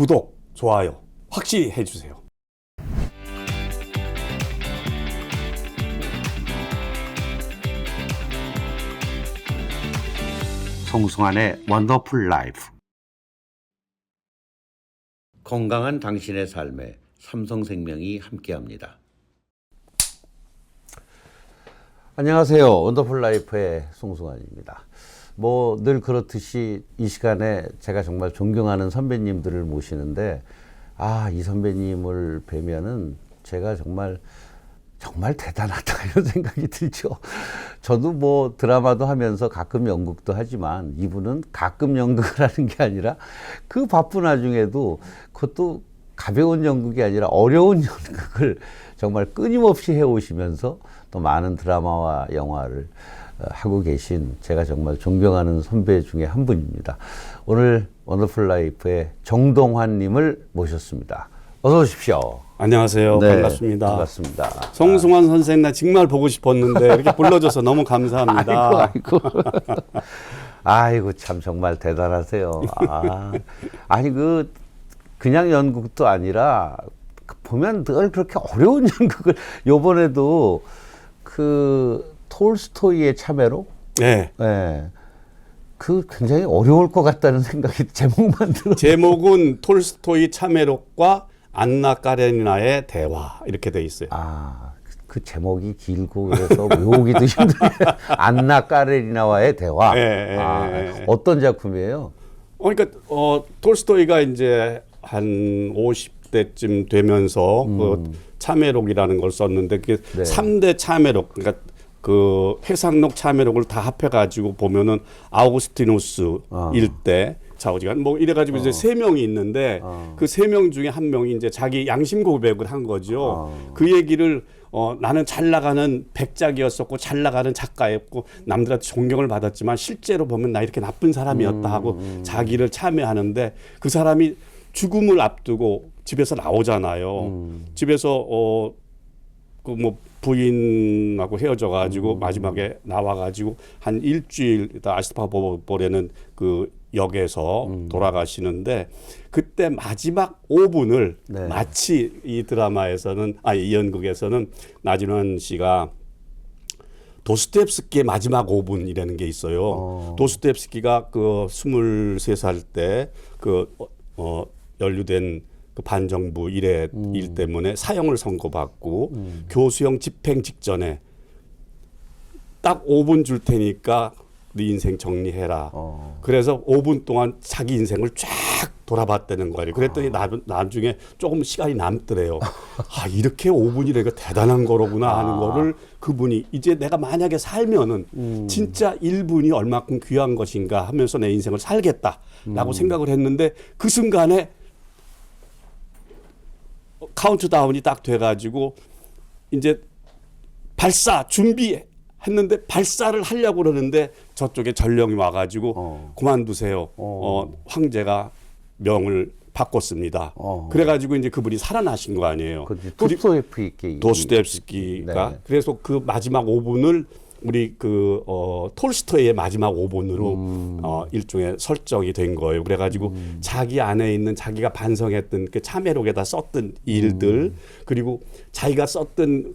구독, 좋아요 확실히 해주세요. 송승환의 원더풀 라이프. 건강한 당신의 삶에 삼성생명이 함께합니다. 안녕하세요. 원더풀 라이프의 송승환입니다. 늘 그렇듯이 이 시간에 제가 정말 존경하는 선배님들을 모시는데, 이 선배님을 뵈면은 제가 정말 대단하다 이런 생각이 들죠. 저도 드라마도 하면서 가끔 연극도 하지만 이분은 가끔 연극을 하는 게 아니라 그 바쁜 와중에도, 그것도 가벼운 연극이 아니라 어려운 연극을 정말 끊임없이 해오시면서 또 많은 드라마와 영화를 하고 계신 제가 정말 존경하는 선배 중에 한 분입니다. 오늘 원더풀 라이프의 정동환 님을 모셨습니다. 어서 오십시오. 안녕하세요. 네, 반갑습니다. 반갑습니다. 송승환 선생 나 정말 보고 싶었는데 이렇게 불러줘서 너무 감사합니다. 아이고 참 정말 대단하세요. 그냥 연극도 아니라 보면 늘 그렇게 어려운 연극을, 요번에도 톨스토이의 참외로, 네. 굉장히 어려울 것 같다는 생각이 제목만 들어. 제목은 톨스토이 참외록과 안나 까레니나의 대화 이렇게 돼 있어요. 그 제목이 길고 그래서 외우기도 힘들어요. 안나 까레니나와의 대화. 어떤 작품이에요? 그러니까 톨스토이가 이제 한 50대쯤 되면서 그 참외록이라는 걸 썼는데, 그게 네. 3대 참외록, 그러니까 그 회상록 참외록을 다 합해가지고 보면은 아우구스티누스 일대 좌우지간 이래가지고 이제 3명이 있는데, 그 3명 중에 한 명이 이제 자기 양심 고백을 한 거죠. 그 얘기를 나는 잘 나가는 백작이었었고 잘 나가는 작가였고 남들한테 존경을 받았지만 실제로 보면 나 이렇게 나쁜 사람이었다 하고 자기를 참회하는데, 그 사람이 죽음을 앞두고 집에서 나오잖아요. 집에서 부인하고 헤어져가지고 마지막에 나와가지고 한 일주일 있다 아스파보레는 그 역에서 돌아가시는데, 그때 마지막 5분을 마치 이 드라마에서는 이 연극에서는 나진원 씨가 도스토옙스키의 마지막 5분이라는 게 있어요. 도스토옙스키가 그 23살 때 연루된 그 반정부 일 때문에 사형을 선고받고 교수형 집행 직전에 딱 5분 줄 테니까 네 인생 정리해라. 그래서 5분 동안 자기 인생을 쫙 돌아봤다는 거예요. 그랬더니 나중에 조금 시간이 남더래요. 이렇게 5분이라니까 대단한 거로구나 하는 거를 그분이, 이제 내가 만약에 살면은 진짜 1분이 얼마큼 귀한 것인가 하면서 내 인생을 살겠다라고 생각을 했는데, 그 순간에 카운트다운이 딱 돼가지고 이제 발사 준비했는데 발사를 하려고 그러는데 저쪽에 전령이 와가지고 그만두세요. 황제가 명을 바꿨습니다. 그래가지고 이제 그분이 살아나신 거 아니에요. 도스토옙스키가. 네. 그래서 그 마지막 5분을 우리 톨스토이의 마지막 5분으로 일종의 설정이 된 거예요. 그래가지고 자기 안에 있는 자기가 반성했던 그 참회록에다 썼던 일들, 그리고 자기가 썼던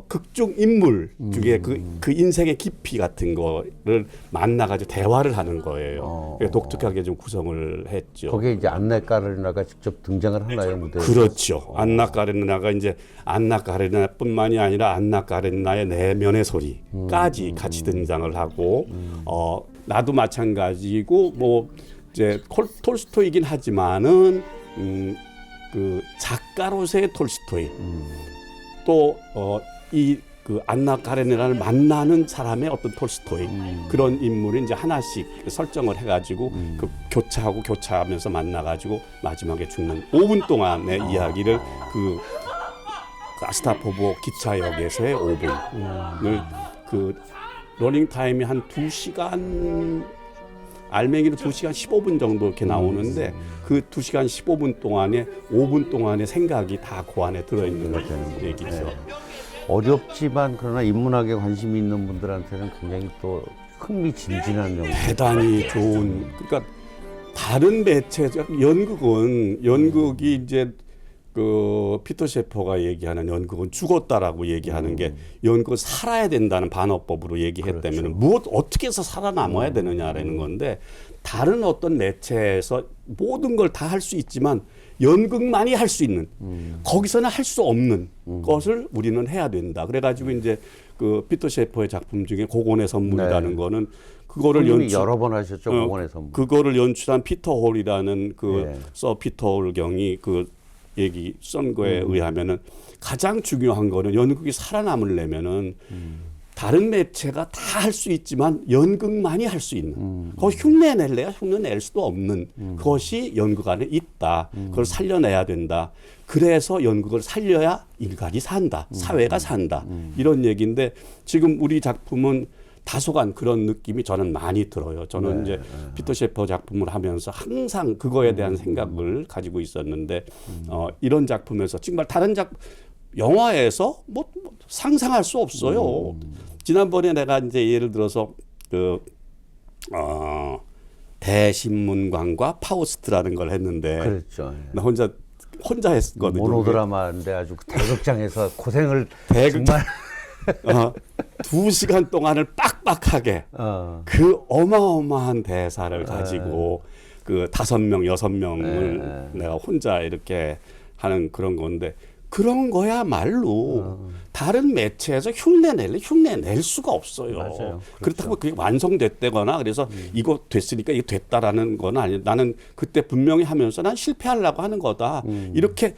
극중 인물 중에 그 인생의 깊이 같은 거를 만나가지고 대화를 하는 거예요. 독특하게 좀 구성을 했죠. 거기에 이제 안나 까레니나가 직접 등장을 하나요, 무대에? 그렇죠. 안나 까레니나가 이제 안나 까레니나뿐만이 아니라 안나 까레니나의 내면의 소리까지 같이 등장을 하고, 나도 마찬가지고 이제 톨스토이긴 하지만은 그 작가로서의 톨스토이, 또 그 안나 까레니나를 만나는 사람의 어떤 톨스토이, 그런 인물이 이제 하나씩 설정을 해가지고 그 교차하면서 만나가지고 마지막에 죽는 5분 동안의 이야기를 그 아스타포보 기차역에서의 5분을 그 러닝 타임이 한 2시간, 알맹이는 2시간 15분 정도 이렇게 나오는데, 그 2시간 15분 동안에 5분 동안의 생각이 다 그 안에 들어있는 거라는 얘기죠. 어렵지만 그러나 인문학에 관심이 있는 분들한테는 굉장히 또 흥미진진한 영화. 대단히 좋은, 그러니까 다른 매체 연극이 이제 그 피터 셰퍼가 얘기하는 연극은 죽었다라고 얘기하는 게 연극은 살아야 된다는 반어법으로 얘기했다면 무엇 어떻게 해서 살아남아야 되느냐라는 건데 다른 어떤 매체에서 모든 걸 다 할 수 있지만 연극만이 할 수 있는 거기서는 할 수 없는 것을 우리는 해야 된다. 그래가지고 이제 그 피터 셰퍼의 작품 중에 고곤의 선물이라는 거는 그거를 여러 번 하셨죠. 고곤의 선물. 그거를 연출한 피터 홀이라는 그 예. 서 피터 홀 경이 그 얘기 쓴 거에 의하면은 가장 중요한 거는 연극이 살아남으려면은 다른 매체가 다 할 수 있지만 연극만이 할 수 있는 그거 흉내 낼래야 흉내 낼 수도 없는 그것이 연극 안에 있다. 그걸 살려내야 된다. 그래서 연극을 살려야 인간이 산다. 사회가 산다. 이런 얘기인데 지금 우리 작품은 다소간 그런 느낌이 저는 많이 들어요. 저는 이제 피터 셰퍼 작품을 하면서 항상 그거에 대한 생각을 가지고 있었는데 이런 작품에서 정말 다른 영화에서 뭐 상상할 수 없어요. 지난번에 내가 이제 예를 들어서 그 대신문관과 파우스트라는 걸 했는데 그렇죠. 나 혼자 했거든요. 모노드라마인데 아주 대극장에서 고생을 대극장. 정말 2시간 동안을 빡빡하게 그 어마어마한 대사를 가지고 그 5명, 6명을 내가 혼자 이렇게 하는 그런 건데 그런 거야말로 다른 매체에서 흉내 낼 수가 없어요. 맞아요. 그렇죠. 그렇다고 그게 완성됐다거나 그래서 이거 됐으니까 이거 됐다라는 건 아니에요. 나는 그때 분명히 하면서 난 실패하려고 하는 거다. 이렇게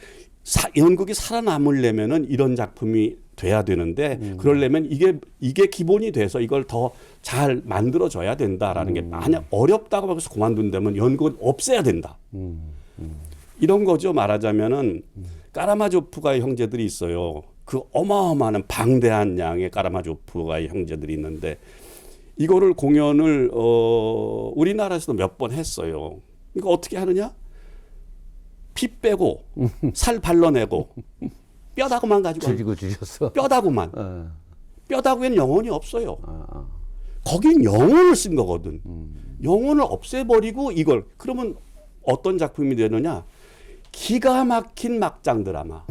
연극이 살아남으려면은 이런 작품이 돼야 되는데 그러려면 이게 기본이 돼서 이걸 더 잘 만들어줘야 된다라는 게 만약 어렵다고 해서 그만둔다면 연극은 없애야 된다. 이런 거죠. 말하자면은 까라마조프가의 형제들이 있어요. 그 어마어마한 방대한 양의 까라마조프가의 형제들이 있는데 이거를 공연을 우리나라에서도 몇 번 했어요. 이거 어떻게 하느냐? 피 빼고 살 발라내고 뼈다구만 가지고 줄이고 주셨어. 뼈다구만 뼈다구에는 영혼이 없어요. 거긴 영혼을 쓴 거거든. 영혼을 없애버리고 이걸 그러면 어떤 작품이 되느냐? 기가 막힌 막장 드라마.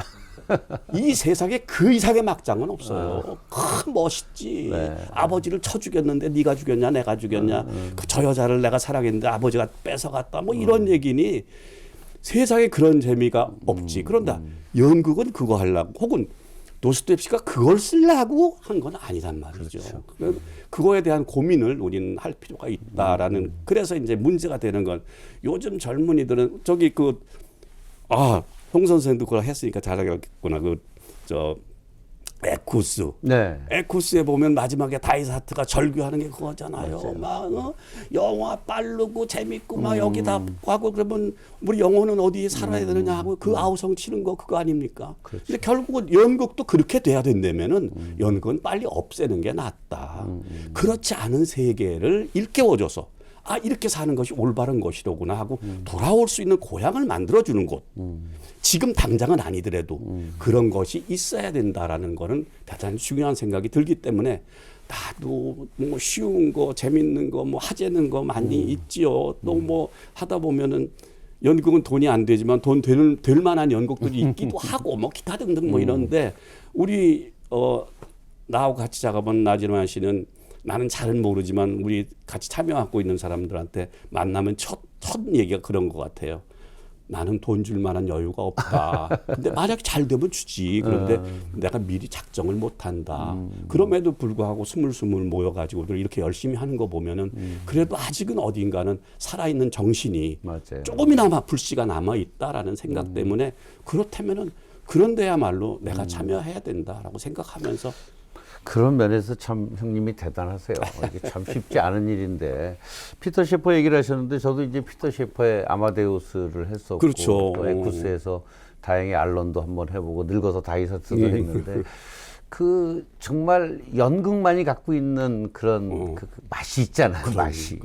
이 세상에 그 이상의 막장은 없어요. 멋있지. 네. 아버지를 쳐 죽였는데 네가 죽였냐 내가 죽였냐. 저 여자를 내가 사랑했는데 아버지가 뺏어갔다. 뭐 이런 얘기니 세상에 그런 재미가 없지. 그런다 연극은 그거 하려고 혹은 도스토옙스키가 그걸 쓰려고 한 건 아니란 말이죠. 그렇죠. 그거에 대한 고민을 우리는 할 필요가 있다라는 그래서 이제 문제가 되는 건 요즘 젊은이들은 저기 홍 선생도 그걸 했으니까 잘하겠구나. 에쿠스. 네. 에쿠스에 보면 마지막에 다이사트가 절규하는 게 그거잖아요. 막 영화 빠르고 재밌고 막 여기다 하고 그러면 우리 영혼은 어디에 살아야 되느냐 하고 그 아우성 치는 거 그거 아닙니까? 그렇죠. 근데 결국은 연극도 그렇게 돼야 된다면은 연극은 빨리 없애는 게 낫다. 그렇지 않은 세계를 일깨워줘서 이렇게 사는 것이 올바른 것이로구나 하고 돌아올 수 있는 고향을 만들어주는 곳. 지금 당장은 아니더라도 그런 것이 있어야 된다라는 거는 대단히 중요한 생각이 들기 때문에 나도 뭐 쉬운 거, 재밌는 거, 뭐 하재는 거 많이 있지요. 또 뭐 하다 보면은 연극은 돈이 안 되지만 될 만한 연극들이 있기도 하고 뭐 기타 등등 뭐 이런데 우리 나하고 같이 작업한 나진환 씨는 나는 잘은 모르지만 우리 같이 참여하고 있는 사람들한테 만나면 첫 얘기가 그런 것 같아요. 나는 돈 줄 만한 여유가 없다. 근데 만약 잘 되면 주지. 그런데 내가 미리 작정을 못 한다. 그럼에도 불구하고 스물스물 모여가지고들 이렇게 열심히 하는 거 보면은 그래도 아직은 어딘가는 살아있는 정신이 맞아요. 조금이나마 불씨가 남아있다라는 생각 때문에 그렇다면은 그런 데야말로 내가 참여해야 된다라고 생각하면서 그런 면에서 참 형님이 대단하세요. 이게 참 쉽지 않은 일인데 피터 셰퍼 얘기를 하셨는데 저도 이제 피터 셰퍼의 아마데우스를 했었고 그렇죠. 또 에쿠스에서 다행히 알론도 한번 해보고 늙어서 다이사트도 했는데 그 정말 연극만이 갖고 있는 그런 그 맛이 있잖아요. 맛이.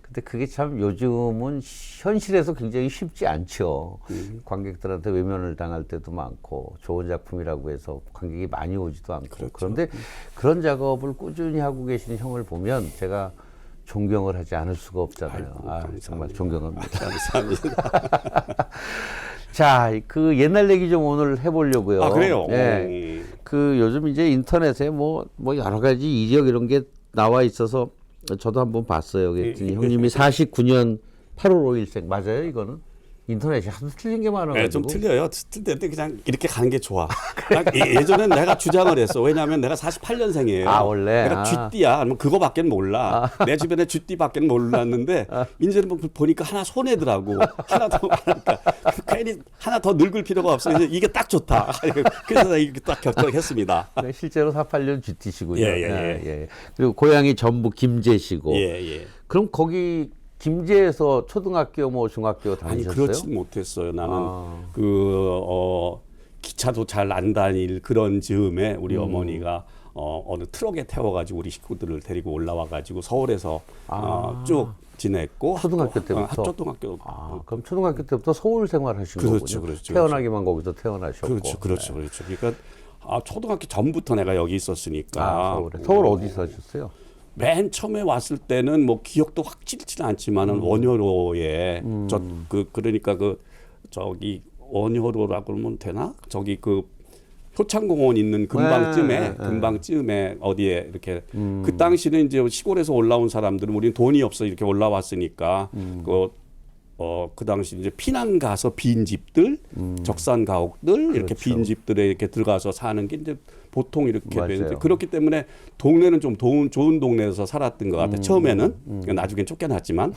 근데 그게 참 요즘은 현실에서 굉장히 쉽지 않죠. 관객들한테 외면을 당할 때도 많고 좋은 작품이라고 해서 관객이 많이 오지도 않고. 그렇죠. 그런데 그런 작업을 꾸준히 하고 계신 형을 보면 제가 존경을 하지 않을 수가 없잖아요. 아이고, 아, 감사합니다. 정말 존경합니다. 감사합니다. 자, 그 옛날 얘기 좀 오늘 해보려고요. 아, 그래요? 예. 그 요즘 이제 인터넷에 뭐 여러 가지 이력 이런 게 나와 있어서 저도 한번 봤어요. 그랬더니 형님이 49년 8월 5일생 맞아요, 이거는? 인터넷이 하도 틀린 게 많아가지고. 네, 좀 틀려요. 틀리는데 그냥 이렇게 가는 게 좋아. 예전엔 내가 주장을 했어. 왜냐하면 내가 48년생이에요. 아, 원래? 내가 쥐띠야. 아니면 그거밖에 몰라. 내 주변에 쥐띠밖에 몰랐는데 이제는 뭐 보니까 하나 손해더라고. 하나 더 그러니까 괜히 하나 더 늙을 필요가 없어. 이제 이게 딱 좋다. 그래서 내가 이렇게 딱 결정했습니다. 실제로 48년 GT시군요. 예. 그리고 고향이 전북 김제시고. 예. 그럼 거기 김제에서 초등학교 뭐 중학교 아니 다니셨어요? 그렇진 못했어요. 나는 기차도 잘 안 다닐 그런 즈음에 우리 어머니가 어느 트럭에 태워가지고 우리 식구들을 데리고 올라와가지고 서울에서 쭉 지냈고 초등학교 때부터? 초등학교. 그럼 초등학교 때부터 서울 생활하신 거군요. 그렇죠. 태어나기만 거기서 태어나셨고. 그렇죠. 그러니까 초등학교 전부터 내가 여기 있었으니까. 서울에. 서울 어디 사셨어요? 맨 처음에 왔을 때는 뭐 기억도 확실치는 않지만은 원효로에 그러니까 저기 원효로라고 그러면 되나? 저기 그 효창공원 있는 근방쯤에 어디에 이렇게 그 당시는 이제 시골에서 올라온 사람들은 우리는 돈이 없어 이렇게 올라왔으니까 그 당시 이제 피난 가서 빈 집들, 적산 가옥들 이렇게 그렇죠. 빈 집들에 이렇게 들어가서 사는 게 이제 보통 이렇게 되는데 맞아요. 그렇기 때문에 동네는 좀 좋은 동네에서 살았던 것 같아요. 처음에는 나중엔 쫓겨났지만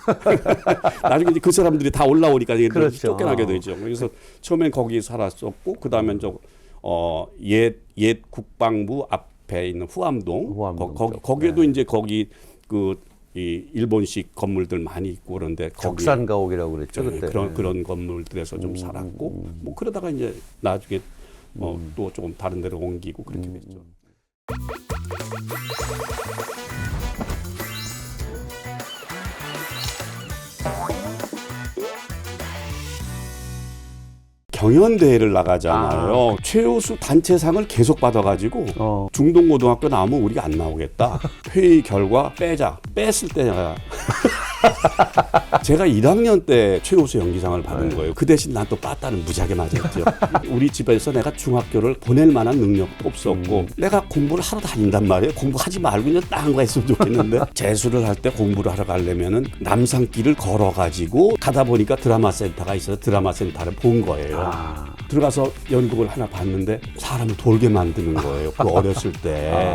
나중에 이제 그 사람들이 다 올라오니까 이제 그렇죠. 쫓겨나게 되죠. 그래서 처음엔 거기 살았었고 그 다음엔 옛 국방부 앞에 있는 후암동 거기에도 이제 거기 이 일본식 건물들 많이 있고 그런데 적산 가옥이라고 그랬죠 그때. 그런 건물들에서 좀 살았고 뭐 그러다가 이제 나중에 또 조금 다른 데로 옮기고 그렇게 됐죠. 경연대회를 나가잖아요. 최우수 단체상을 계속 받아가지고 중동고등학교 나오면 우리가 안 나오겠다. 회의 결과 빼자. 뺐을 때야. 제가 1학년 때 최우수 연기상을 받은 거예요. 그 대신 난 또 빠따는 무지하게 맞았죠. 우리 집에서 내가 중학교를 보낼 만한 능력도 없었고 내가 공부를 하러 다닌단 말이에요. 공부하지 말고 그냥 딴 거 했으면 좋겠는데 재수를 할 때 공부를 하러 가려면은 남산길을 걸어가지고 가다 보니까 드라마 센터가 있어서 드라마 센터를 본 거예요. 들어가서 연극을 하나 봤는데 사람을 돌게 만드는 거예요. 그 어렸을 때.